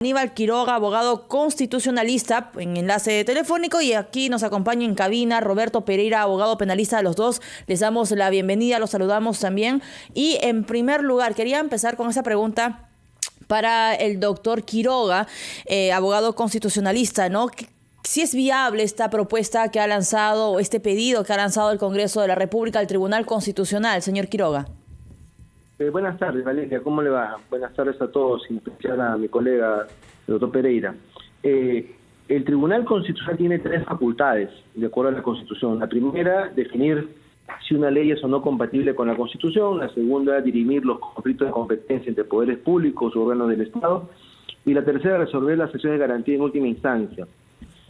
Aníbal Quiroga, abogado constitucionalista, en enlace telefónico, y aquí nos acompaña en cabina Roberto Pereira, abogado penalista. A los dos les damos la bienvenida, los saludamos también. Y en primer lugar, quería empezar con esa pregunta para el doctor Quiroga, abogado constitucionalista, ¿no? Si es viable esta propuesta que ha lanzado, o este pedido que ha lanzado el Congreso de la República al Tribunal Constitucional, señor Quiroga. Buenas tardes, Valeria, ¿cómo le va? Buenas tardes a todos, en especial a mi colega, el doctor Pereira. El Tribunal Constitucional tiene tres facultades, de acuerdo a la Constitución. La primera, definir si una ley es o no compatible con la Constitución. La segunda, dirimir los conflictos de competencia entre poderes públicos o órganos del Estado. Y la tercera, resolver las acciones de garantía en última instancia.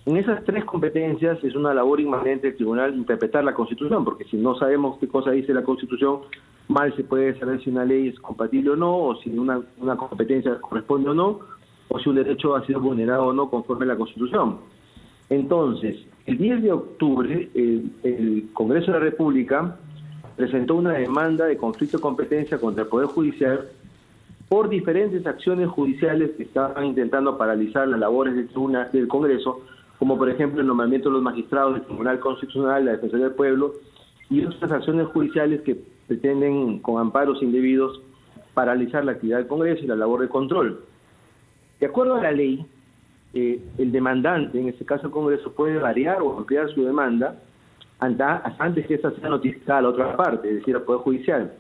En esas tres competencias es una labor inmanente del tribunal interpretar la Constitución, porque si no sabemos qué cosa dice la Constitución, mal se puede saber si una ley es compatible o no, o si una competencia corresponde o no, o si un derecho ha sido vulnerado o no conforme a la Constitución. Entonces, el 10 de octubre, el Congreso de la República presentó una demanda de conflicto de competencia contra el Poder Judicial por diferentes acciones judiciales que estaban intentando paralizar las labores del Congreso, como por ejemplo el nombramiento de los magistrados del Tribunal Constitucional, la Defensoría del Pueblo, y otras acciones judiciales que pretenden, con amparos indebidos, paralizar la actividad del Congreso y la labor de control. De acuerdo a la ley, el demandante, en este caso el Congreso, puede variar o ampliar su demanda hasta antes que esta sea notificada a la otra parte, es decir, al Poder Judicial.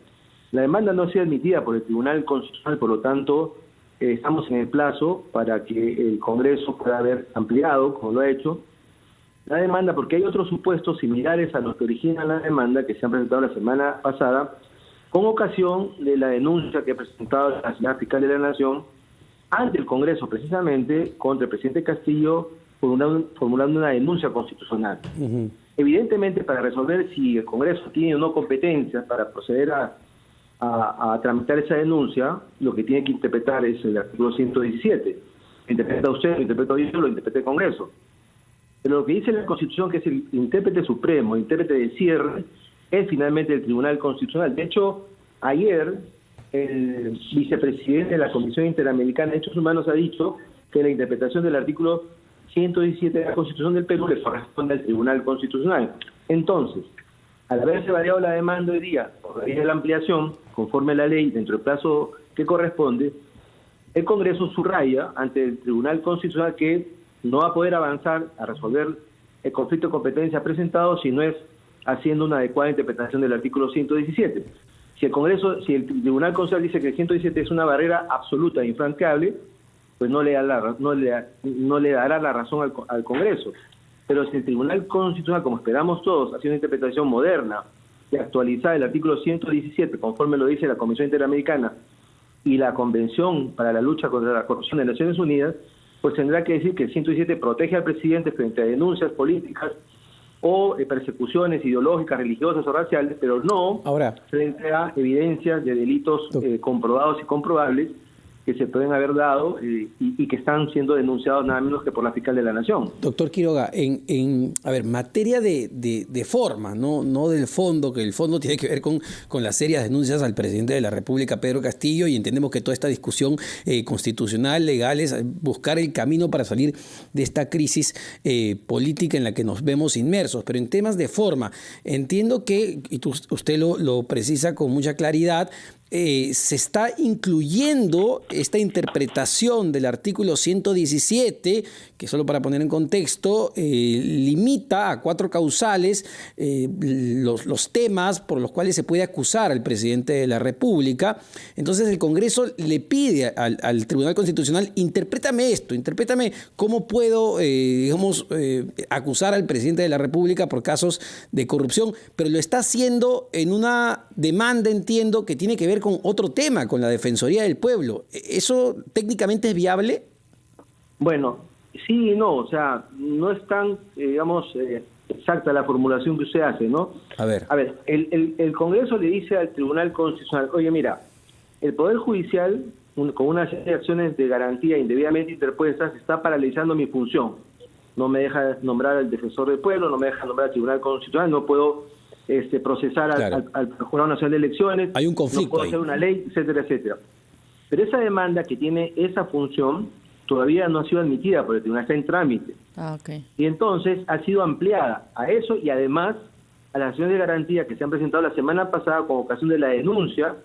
La demanda no ha sido admitida por el Tribunal Constitucional, por lo tanto, estamos en el plazo para que el Congreso pueda haber ampliado, como lo ha hecho, la demanda, porque hay otros supuestos similares a los que originan la demanda que se han presentado la semana pasada, con ocasión de la denuncia que ha presentado la señora fiscal de la Nación ante el Congreso, precisamente contra el presidente Castillo, formulando una denuncia constitucional. Evidentemente, para resolver si el Congreso tiene o no competencia para proceder a tramitar esa denuncia, lo que tiene que interpretar es el artículo 117. Lo interpreta usted, lo interpreto yo, lo interpreta el Congreso. Pero lo que dice la Constitución, que es el intérprete supremo, el intérprete de cierre, es finalmente el Tribunal Constitucional. De hecho, ayer el vicepresidente de la Comisión Interamericana de Derechos Humanos ha dicho que la interpretación del artículo 117 de la Constitución del Perú le corresponde al Tribunal Constitucional. Entonces, al haberse variado la demanda hoy día, por la vía de la ampliación, conforme a la ley, dentro del plazo que corresponde, el Congreso subraya ante el Tribunal Constitucional que no va a poder avanzar a resolver el conflicto de competencia presentado si no es haciendo una adecuada interpretación del artículo 117. Si el Tribunal Constitucional dice que el 117 es una barrera absoluta e infranqueable, pues no le dará la razón al Congreso. Pero si el Tribunal Constitucional, como esperamos todos, hace una interpretación moderna y actualizada del artículo 117, conforme lo dice la Comisión Interamericana y la Convención para la Lucha contra la Corrupción de Naciones Unidas, pues tendrá que decir que el 117 protege al presidente frente a denuncias políticas o persecuciones ideológicas, religiosas o raciales, pero no frente a evidencias de delitos comprobados y comprobables que se pueden haber dado y que están siendo denunciados nada menos que por la fiscal de la Nación. Doctor Quiroga, materia de forma, no del fondo, que el fondo tiene que ver con las serias denuncias al presidente de la República, Pedro Castillo, y entendemos que toda esta discusión constitucional, legal, es buscar el camino para salir de esta crisis política en la que nos vemos inmersos. Pero en temas de forma, entiendo que, y usted lo precisa con mucha claridad, se está incluyendo esta interpretación del artículo 117, que solo para poner en contexto, limita a 4 causales los temas por los cuales se puede acusar al presidente de la República. Entonces el Congreso le pide al Tribunal Constitucional, interprétame cómo puedo, acusar al presidente de la República por casos de corrupción, pero lo está haciendo en una demanda, entiendo, que tiene que ver con otro tema, con la Defensoría del Pueblo. ¿Eso técnicamente es viable? Bueno, sí y no, o sea, no es tan, exacta la formulación que usted hace, ¿no? A ver, el Congreso le dice al Tribunal Constitucional, oye, mira, el Poder Judicial, con una serie de acciones de garantía indebidamente interpuestas, está paralizando mi función. No me deja nombrar al Defensor del Pueblo, no me deja nombrar al Tribunal Constitucional, no puedo procesar al Jurado Nacional de Elecciones, hay un conflicto, no puedo hacer una ley, etcétera, etcétera. Pero esa demanda que tiene esa función, todavía no ha sido admitida por el tribunal, está en trámite. Okay. Y entonces ha sido ampliada a eso y además a las acciones de garantía que se han presentado la semana pasada con ocasión de la denuncia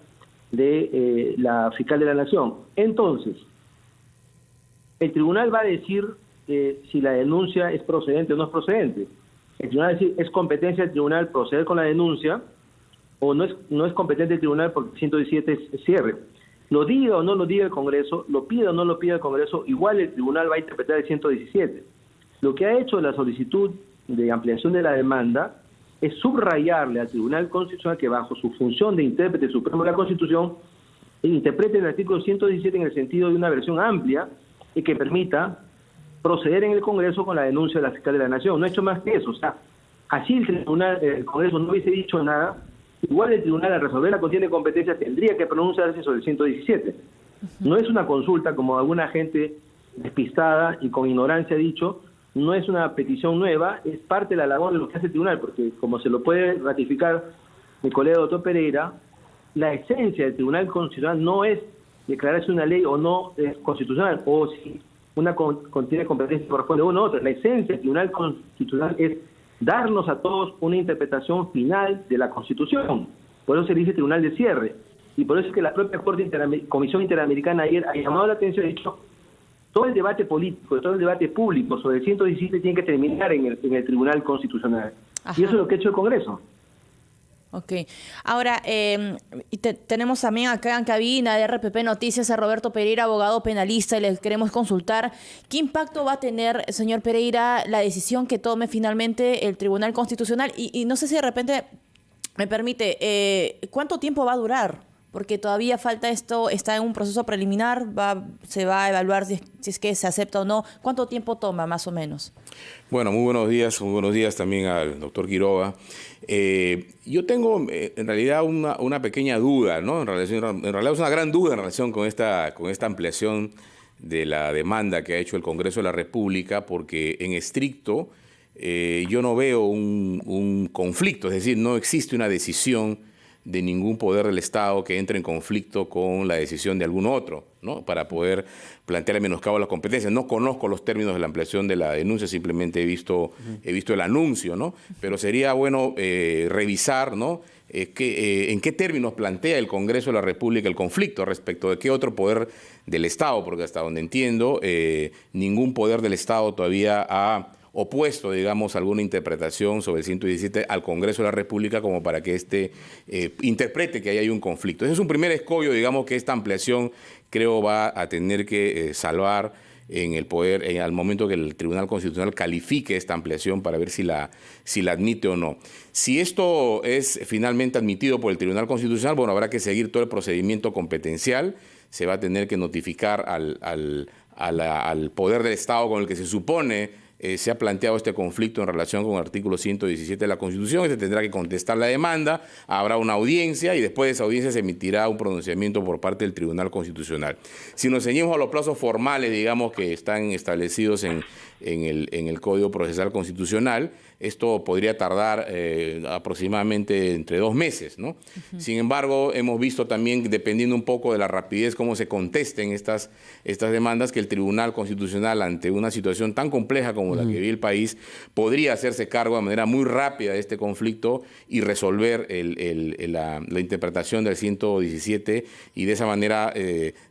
de la fiscal de la Nación. Entonces, el tribunal va a decir si la denuncia es procedente o no es procedente. El tribunal va a decir, es competencia del tribunal proceder con la denuncia o no es competente el tribunal porque el 117 es cierre. Lo diga o no lo diga el Congreso, lo pida o no lo pida el Congreso, igual el tribunal va a interpretar el 117. Lo que ha hecho la solicitud de ampliación de la demanda es subrayarle al Tribunal Constitucional que bajo su función de intérprete supremo de la Constitución interprete el artículo 117 en el sentido de una versión amplia y que permita proceder en el Congreso con la denuncia de la fiscal de la Nación. No ha hecho más que eso. O sea, así el Congreso no hubiese dicho nada, igual el tribunal al resolver la cuestión de competencia tendría que pronunciarse sobre el 117. No es una consulta como alguna gente despistada y con ignorancia ha dicho, no es una petición nueva, es parte de la labor de lo que hace el tribunal, porque como se lo puede ratificar mi colega doctor Pereira, la esencia del Tribunal Constitucional no es declarar si una ley o no es constitucional, o si una contiene competencia corresponde a uno u otro. La esencia del Tribunal Constitucional es darnos a todos una interpretación final de la Constitución. Por eso se dice Tribunal de Cierre. Y por eso es que la propia Comisión Interamericana ayer ha llamado la atención y ha dicho todo el debate político, todo el debate público sobre el 117 tiene que terminar en el Tribunal Constitucional. Ajá. Y eso es lo que ha hecho el Congreso. Ok. Ahora, tenemos también acá en cabina de RPP Noticias a Roberto Pereira, abogado penalista, y le queremos consultar qué impacto va a tener, señor Pereira, la decisión que tome finalmente el Tribunal Constitucional. Y no sé si de repente me permite, ¿cuánto tiempo va a durar? Porque todavía falta esto, está en un proceso preliminar, se va a evaluar si es que se acepta o no. ¿Cuánto tiempo toma, más o menos? Bueno, muy buenos días también al doctor Quiroga. Yo tengo en realidad una pequeña duda, ¿no? En realidad es una gran duda en relación con esta ampliación de la demanda que ha hecho el Congreso de la República, porque en estricto yo no veo un conflicto, es decir, no existe una decisión de ningún poder del Estado que entre en conflicto con la decisión de algún otro, ¿no? Para poder plantear el menoscabo a las competencias. No conozco los términos de la ampliación de la denuncia, simplemente he visto el anuncio, ¿no? Pero sería bueno revisar, ¿no? En qué términos plantea el Congreso de la República el conflicto, respecto de qué otro poder del Estado, porque hasta donde entiendo, ningún poder del Estado todavía ha opuesto, digamos, alguna interpretación sobre el 117 al Congreso de la República como para que éste interprete que ahí hay un conflicto. Ese es un primer escollo, digamos, que esta ampliación creo va a tener que salvar en el poder, al momento que el Tribunal Constitucional califique esta ampliación para ver si la admite o no. Si esto es finalmente admitido por el Tribunal Constitucional, bueno, habrá que seguir todo el procedimiento competencial, se va a tener que notificar al poder del Estado con el que se supone se ha planteado este conflicto en relación con el artículo 117 de la Constitución, y se tendrá que contestar la demanda, habrá una audiencia y después de esa audiencia se emitirá un pronunciamiento por parte del Tribunal Constitucional. Si nos ceñimos a los plazos formales, digamos, que están establecidos en el Código Procesal Constitucional, esto podría tardar aproximadamente entre 2 meses, ¿no? Uh-huh. Sin embargo, hemos visto también, dependiendo un poco de la rapidez cómo se contesten estas demandas, que el Tribunal Constitucional, ante una situación tan compleja como la que vive el país, podría hacerse cargo de manera muy rápida de este conflicto y resolver la interpretación del 117 y de esa manera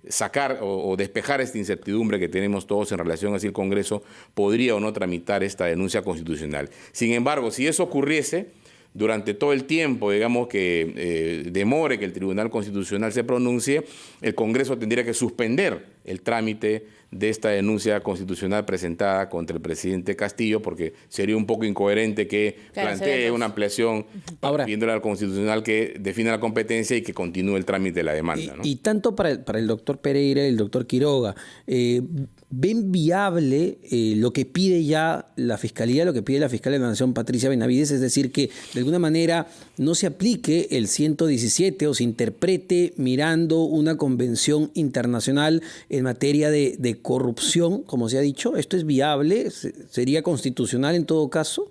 sacar o despejar esta incertidumbre que tenemos todos en relación a si el Congreso podría o no tramitar esta denuncia constitucional. Sin embargo, si eso ocurriese, durante todo el tiempo, digamos, que demore que el Tribunal Constitucional se pronuncie, el Congreso tendría que suspender el trámite de esta denuncia constitucional presentada contra el presidente Castillo, porque sería un poco incoherente que plantee una ampliación pidiéndole al Constitucional que defina la competencia y que continúe el trámite de la demanda, ¿no? Y tanto para el doctor Pereira y el doctor Quiroga, ¿ven viable lo que pide ya la Fiscalía, lo que pide la fiscal de la Nación, Patricia Benavides? Es decir, que de alguna manera no se aplique el 117 o se interprete mirando una convención internacional en materia de corrupción, como se ha dicho. ¿Esto es viable? ¿Sería constitucional en todo caso?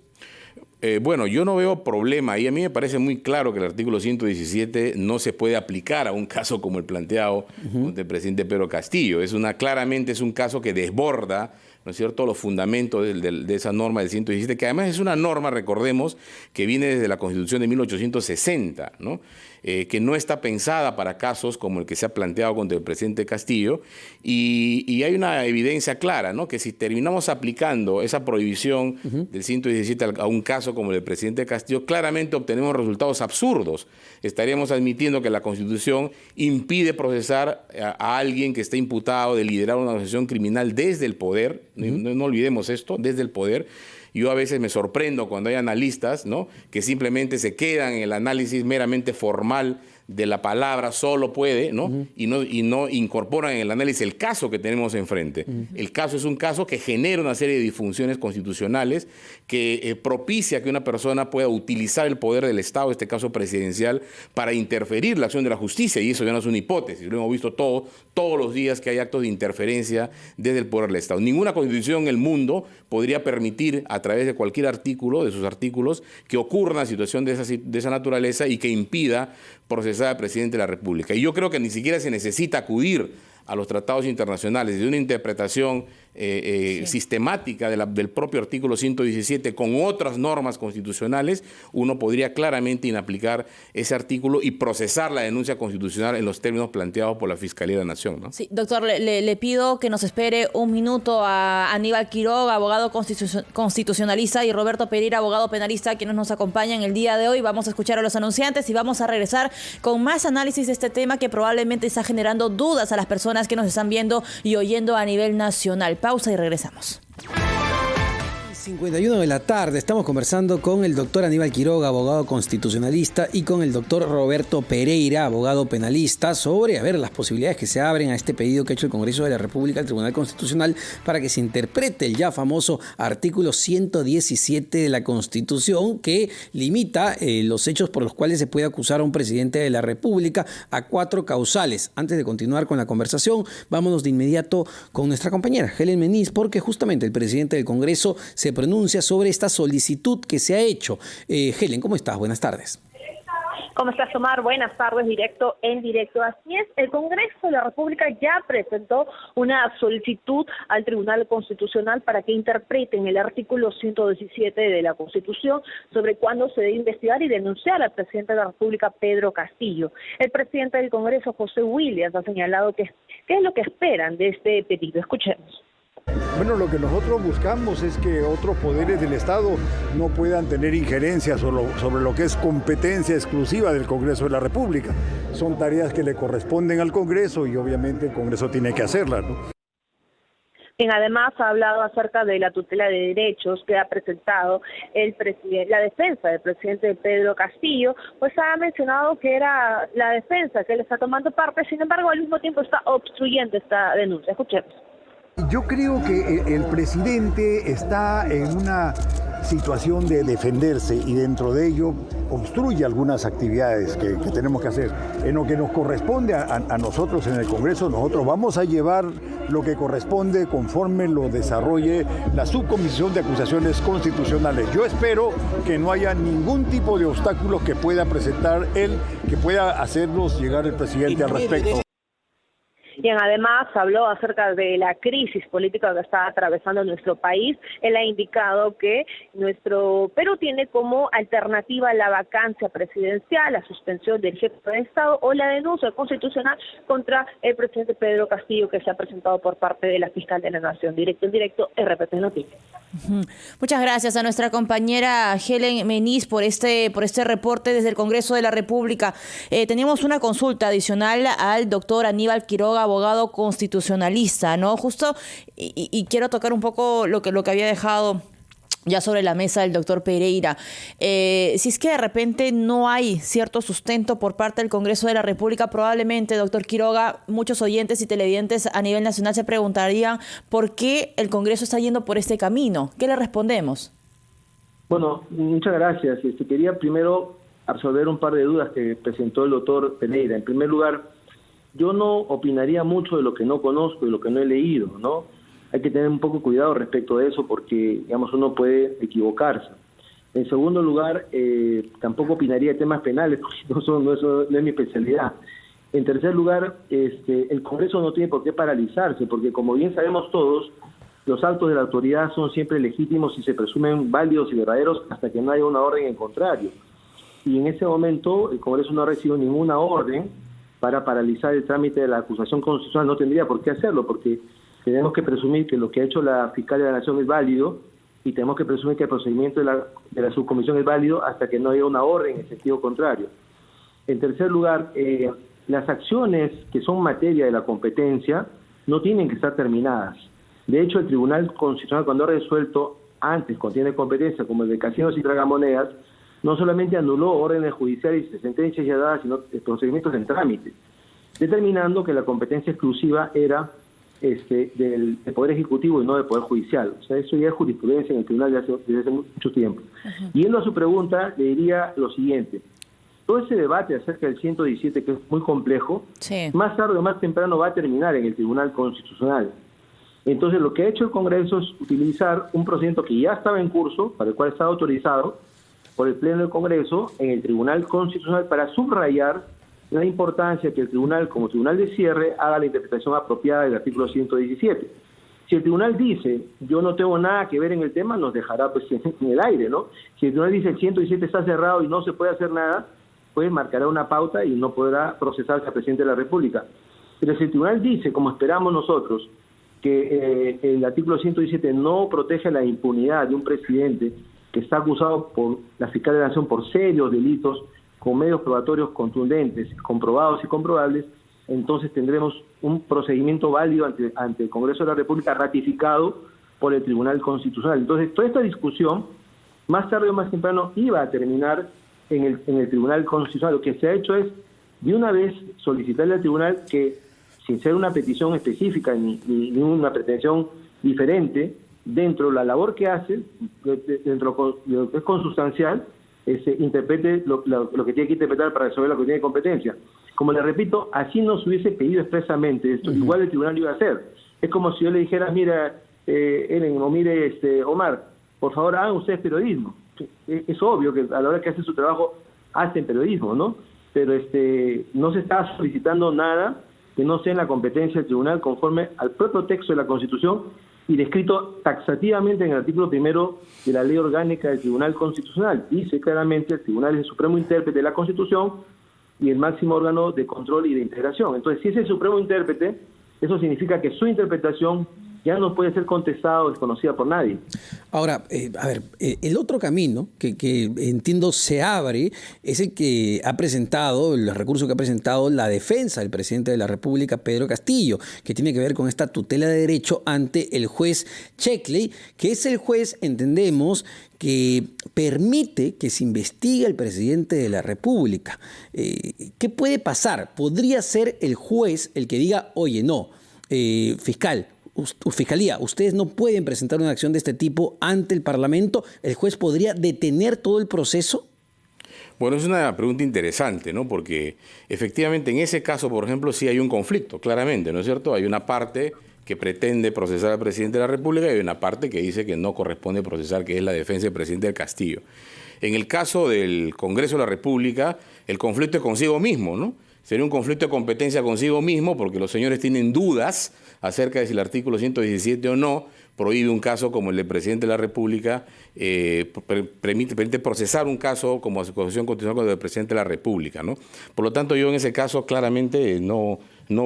Bueno, yo no veo problema y a mí me parece muy claro que el artículo 117 no se puede aplicar a un caso como el planteado del presidente Pedro Castillo. Claramente es un caso que desborda, ¿no es cierto?, los fundamentos de esa norma del 117, que además es una norma, recordemos, que viene desde la Constitución de 1860, ¿no? Que no está pensada para casos como el que se ha planteado contra el presidente Castillo, y hay una evidencia clara, ¿no?, que si terminamos aplicando esa prohibición del 117 a un caso como el del presidente Castillo, claramente obtenemos resultados absurdos. Estaríamos admitiendo que la Constitución impide procesar a alguien que esté imputado de liderar una organización criminal desde el poder. No olvidemos esto, desde el poder. Yo a veces me sorprendo cuando hay analistas, ¿no?, que simplemente se quedan en el análisis meramente formal de la palabra solo puede, ¿no? Y no incorporan en el análisis el caso que tenemos enfrente. El caso es un caso que genera una serie de disfunciones constitucionales que propicia que una persona pueda utilizar el poder del Estado, en este caso presidencial, para interferir la acción de la justicia, y eso ya no es una hipótesis, lo hemos visto todos los días que hay actos de interferencia desde el poder del Estado. Ninguna constitución en el mundo podría permitir, a través de cualquier artículo, de sus artículos, que ocurra una situación de esa naturaleza y que impida procesar al presidente de la República. Y yo creo que ni siquiera se necesita acudir a los tratados internacionales de una interpretación sistemática del propio artículo 117 con otras normas constitucionales. Uno podría claramente inaplicar ese artículo y procesar la denuncia constitucional en los términos planteados por la Fiscalía de la Nación, ¿no? Sí, doctor, le pido que nos espere un minuto a Aníbal Quiroga, abogado constitucionalista, y Roberto Pereira, abogado penalista, quienes nos acompañan el día de hoy. Vamos a escuchar a los anunciantes y vamos a regresar con más análisis de este tema que probablemente está generando dudas a las personas que nos están viendo y oyendo a nivel nacional. Pausa y regresamos. 51 de la tarde, estamos conversando con el doctor Aníbal Quiroga, abogado constitucionalista, y con el doctor Roberto Pereira, abogado penalista, sobre las posibilidades que se abren a este pedido que ha hecho el Congreso de la República al Tribunal Constitucional para que se interprete el ya famoso artículo 117 de la Constitución, que limita los hechos por los cuales se puede acusar a un presidente de la República a 4 causales. Antes de continuar con la conversación, vámonos de inmediato con nuestra compañera Helen Meniz, porque justamente el presidente del Congreso se pronuncia sobre esta solicitud que se ha hecho. Helen, ¿cómo estás? Buenas tardes. ¿Cómo estás, Omar? Buenas tardes, directo en directo. Así es, el Congreso de la República ya presentó una solicitud al Tribunal Constitucional para que interpreten el artículo 117 de la Constitución sobre cuándo se debe investigar y denunciar al presidente de la República, Pedro Castillo. El presidente del Congreso, José Williams, ha señalado qué es lo que esperan de este pedido. Escuchemos. Bueno, lo que nosotros buscamos es que otros poderes del Estado no puedan tener injerencia sobre lo que es competencia exclusiva del Congreso de la República. Son tareas que le corresponden al Congreso y obviamente el Congreso tiene que hacerlas, ¿no? Quien además ha hablado acerca de la tutela de derechos que ha presentado la defensa del presidente Pedro Castillo, pues ha mencionado que era la defensa que él está tomando parte, sin embargo al mismo tiempo está obstruyendo esta denuncia. Escuchemos. Yo creo que el presidente está en una situación de defenderse y dentro de ello obstruye algunas actividades que tenemos que hacer. En lo que nos corresponde a nosotros en el Congreso, nosotros vamos a llevar lo que corresponde conforme lo desarrolle la Subcomisión de Acusaciones Constitucionales. Yo espero que no haya ningún tipo de obstáculo que pueda presentar él, que pueda hacernos llegar el presidente al respecto. Quien además habló acerca de la crisis política que está atravesando nuestro país. Él ha indicado que nuestro Perú tiene como alternativa la vacancia presidencial, la suspensión del jefe de Estado o la denuncia constitucional contra el presidente Pedro Castillo, que se ha presentado por parte de la Fiscal de la Nación. Directo en directo, RPP Noticias. Muchas gracias a nuestra compañera Helen Meniz por este reporte desde el Congreso de la República. Teníamos una consulta adicional al doctor Aníbal Quiroga, abogado constitucionalista, ¿no? Justo, y quiero tocar un poco lo que había dejado ya sobre la mesa del doctor Pereira. Si es que de repente no hay cierto sustento por parte del Congreso de la República, probablemente, doctor Quiroga, muchos oyentes y televidentes a nivel nacional se preguntarían por qué el Congreso está yendo por este camino. ¿Qué le respondemos? Bueno, muchas gracias. Quería primero absolver un par de dudas que presentó el doctor Pereira. En primer lugar, yo no opinaría mucho de lo que no conozco y lo que no he leído, ¿no? Hay que tener un poco cuidado respecto de eso porque, digamos, uno puede equivocarse. En segundo lugar, tampoco opinaría de temas penales, porque no es mi especialidad. En tercer lugar, el Congreso no tiene por qué paralizarse, porque como bien sabemos todos, los actos de la autoridad son siempre legítimos y se presumen válidos y verdaderos hasta que no haya una orden en contrario. Y en ese momento el Congreso no ha recibido ninguna orden para paralizar el trámite de la acusación constitucional. No tendría por qué hacerlo, porque tenemos que presumir que lo que ha hecho la Fiscal de la Nación es válido y tenemos que presumir que el procedimiento de la subcomisión es válido hasta que no haya una orden en sentido contrario. En tercer lugar, las acciones que son materia de la competencia no tienen que estar terminadas. De hecho, el Tribunal Constitucional, cuando ha resuelto antes, cuando tiene competencia, como el de casinos y tragamonedas, no solamente anuló órdenes judiciales y sentencias ya dadas, sino procedimientos en trámite, determinando que la competencia exclusiva era del Poder Ejecutivo y no del Poder Judicial. O sea, eso ya es jurisprudencia en el Tribunal desde hace mucho tiempo. Yendo a su pregunta, le diría lo siguiente. Todo ese debate acerca del 117, que es muy complejo, sí, más tarde o más temprano va a terminar en el Tribunal Constitucional. Entonces, lo que ha hecho el Congreso es utilizar un procedimiento que ya estaba en curso, para el cual estaba autorizado por el Pleno del Congreso, en el Tribunal Constitucional, para subrayar la importancia que el Tribunal, como Tribunal de Cierre, haga la interpretación apropiada del artículo 117. Si el Tribunal dice, yo no tengo nada que ver en el tema, nos dejará pues en el aire, ¿no? Si el Tribunal dice, el 117 está cerrado y no se puede hacer nada, pues marcará una pauta y no podrá procesarse al Presidente de la República. Pero si el Tribunal dice, como esperamos nosotros, que el artículo 117 no protege la impunidad de un presidente que está acusado por la Fiscal de la Nación por serios delitos, con medios probatorios contundentes, comprobados y comprobables, entonces tendremos un procedimiento válido ante el Congreso de la República ratificado por el Tribunal Constitucional. Entonces, toda esta discusión, más tarde o más temprano, iba a terminar en el Tribunal Constitucional. Lo que se ha hecho es, de una vez, solicitarle al Tribunal que, sin ser una petición específica ni una pretensión diferente, dentro de la labor que hace, dentro de lo que es consustancial, interprete lo que tiene que interpretar para resolver lo que tiene competencia. Como le repito, así no se hubiese pedido expresamente esto, igual el tribunal lo iba a hacer. Es como si yo le dijera, mira, Ellen, o mire, Omar, por favor hagan ustedes periodismo. Es obvio que a la hora que hacen su trabajo hacen periodismo, ¿no? Pero no se está solicitando nada que no sea en la competencia del tribunal conforme al propio texto de la Constitución y descrito taxativamente en el artículo 1 de la Ley Orgánica del Tribunal Constitucional. Dice claramente, el tribunal es el supremo intérprete de la Constitución y el máximo órgano de control y de integración. Entonces, si es el supremo intérprete, eso significa que su interpretación ya no puede ser contestada o desconocida por nadie. Ahora, el otro camino que entiendo se abre es el que ha presentado, el recurso que ha presentado la defensa del presidente de la República, Pedro Castillo, que tiene que ver con esta tutela de derecho ante el juez Checkley, que es el juez, entendemos, que permite que se investigue al presidente de la República. ¿Qué puede pasar? ¿Podría ser el juez el que diga, oye, no, Fiscalía, ustedes no pueden presentar una acción de este tipo ante el Parlamento? ¿El juez podría detener todo el proceso? Bueno, es una pregunta interesante, ¿no? Porque efectivamente en ese caso, por ejemplo, sí hay un conflicto, claramente, ¿no es cierto? Hay una parte que pretende procesar al presidente de la República y hay una parte que dice que no corresponde procesar, que es la defensa del presidente del Castillo. En el caso del Congreso de la República, el conflicto es consigo mismo, ¿no? Sería un conflicto de competencia consigo mismo porque los señores tienen dudas acerca de si el artículo 117 o no prohíbe un caso como el del presidente de la República, permite procesar un caso como acusación constitucional con el del presidente de la República, ¿no? Por lo tanto, yo en ese caso claramente no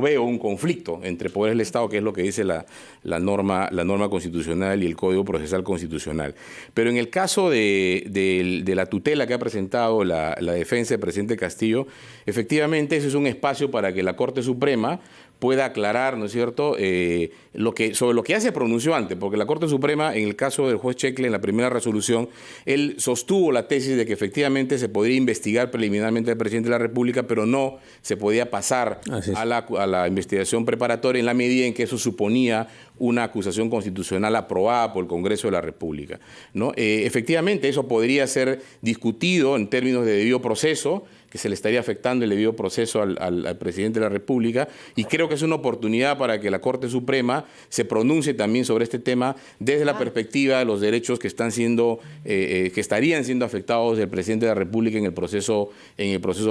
veo un conflicto entre poderes del Estado, que es lo que dice la norma constitucional y el Código Procesal Constitucional. Pero en el caso de la tutela que ha presentado la defensa del presidente Castillo, efectivamente ese es un espacio para que la Corte Suprema pueda aclarar, ¿no es cierto?, sobre lo que ya se pronunció antes, porque la Corte Suprema, en el caso del juez Checkley, en la primera resolución, él sostuvo la tesis de que efectivamente se podría investigar preliminarmente al presidente de la República, pero no se podía pasar a la investigación preparatoria en la medida en que eso suponía una acusación constitucional aprobada por el Congreso de la República, ¿no? Efectivamente, eso podría ser discutido en términos de debido proceso, que se le estaría afectando el debido proceso al presidente de la República, y creo que es una oportunidad para que la Corte Suprema se pronuncie también sobre este tema desde la perspectiva de los derechos que están siendo, que estarían siendo afectados del presidente de la República en el proceso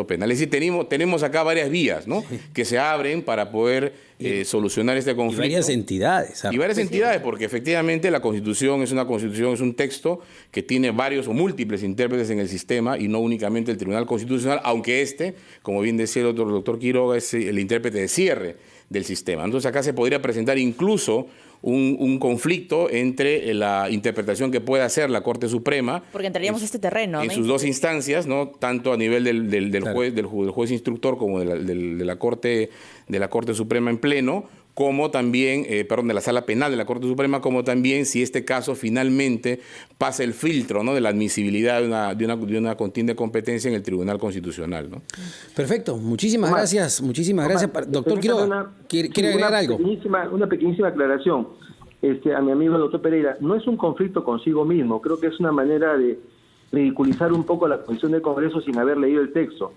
penal. Es decir, tenemos acá varias vías, ¿no?, que se abren para poder solucionar este conflicto. Y varias entidades. Y varias entidades, porque efectivamente la Constitución es un texto que tiene varios o múltiples intérpretes en el sistema y no únicamente el Tribunal Constitucional, aunque como bien decía el doctor Quiroga, es el intérprete de cierre del sistema. Entonces acá se podría presentar incluso un conflicto entre la interpretación que puede hacer la Corte Suprema. Porque entraríamos a este terreno, en ¿no? sus dos instancias, ¿no?, tanto a nivel del juez instructor como de la Corte Suprema en pleno, como también, de la Sala Penal de la Corte Suprema, como también si este caso finalmente pasa el filtro, ¿no?, de la admisibilidad de una contienda de competencia en el Tribunal Constitucional, ¿no? Perfecto, muchísimas gracias. Doctor Quiroga, ¿quiere agregar algo? Una pequeñísima aclaración. A mi amigo el doctor Pereira, no es un conflicto consigo mismo, creo que es una manera de ridiculizar un poco la posición del Congreso sin haber leído el texto.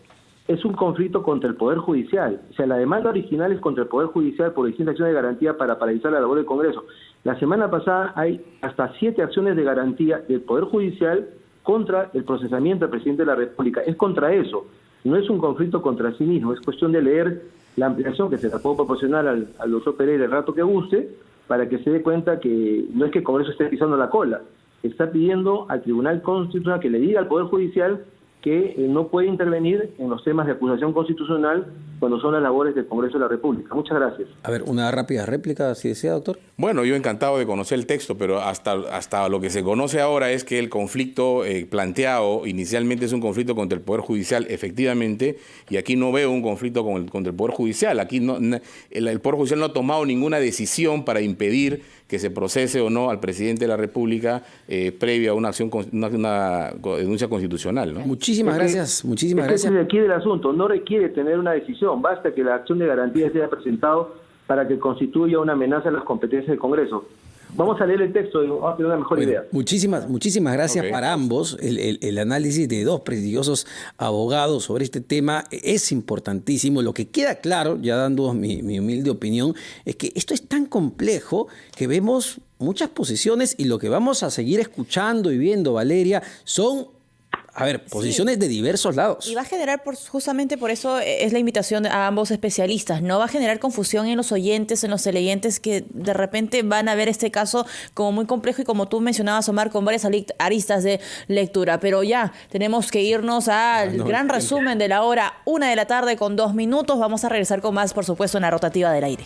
Es un conflicto contra el Poder Judicial. O sea, la demanda original es contra el Poder Judicial por distintas acciones de garantía para paralizar la labor del Congreso. La semana pasada hay hasta 7 acciones de garantía del Poder Judicial contra el procesamiento del presidente de la República. Es contra eso. No es un conflicto contra sí mismo. Es cuestión de leer la ampliación que se la puedo proporcionar al doctor Pereira el rato que guste, para que se dé cuenta que no es que el Congreso esté pisando la cola. Está pidiendo al Tribunal Constitucional que le diga al Poder Judicial que no puede intervenir en los temas de acusación constitucional cuando son las labores del Congreso de la República. Muchas gracias. A ver, una rápida réplica, si desea, doctor. Bueno, yo encantado de conocer el texto, pero hasta lo que se conoce ahora es que el conflicto planteado inicialmente es un conflicto contra el Poder Judicial, efectivamente, y aquí no veo un conflicto contra el Poder Judicial. Aquí el Poder Judicial no ha tomado ninguna decisión para impedir que se procese o no al presidente de la República previa a una denuncia constitucional, ¿no? Muchísimas gracias. De aquí del asunto, no requiere tener una decisión, basta que la acción de garantía sea presentado para que constituya una amenaza a las competencias del Congreso. Vamos a leer el texto y vamos a tener una mejor idea. Muchísimas gracias para ambos. El análisis de dos prestigiosos abogados sobre este tema es importantísimo. Lo que queda claro, ya dando mi humilde opinión, es que esto es tan complejo que vemos muchas posiciones y lo que vamos a seguir escuchando y viendo, Valeria, son posiciones de diversos lados. Y va a generar, justamente por eso es la invitación a ambos especialistas, ¿no? Va a generar confusión en los oyentes, en los televidentes, que de repente van a ver este caso como muy complejo y, como tú mencionabas, Omar, con varias aristas de lectura. Pero ya tenemos que irnos al gran resumen de la hora 1 de la tarde con 2 minutos. Vamos a regresar con más, por supuesto, en la rotativa del aire.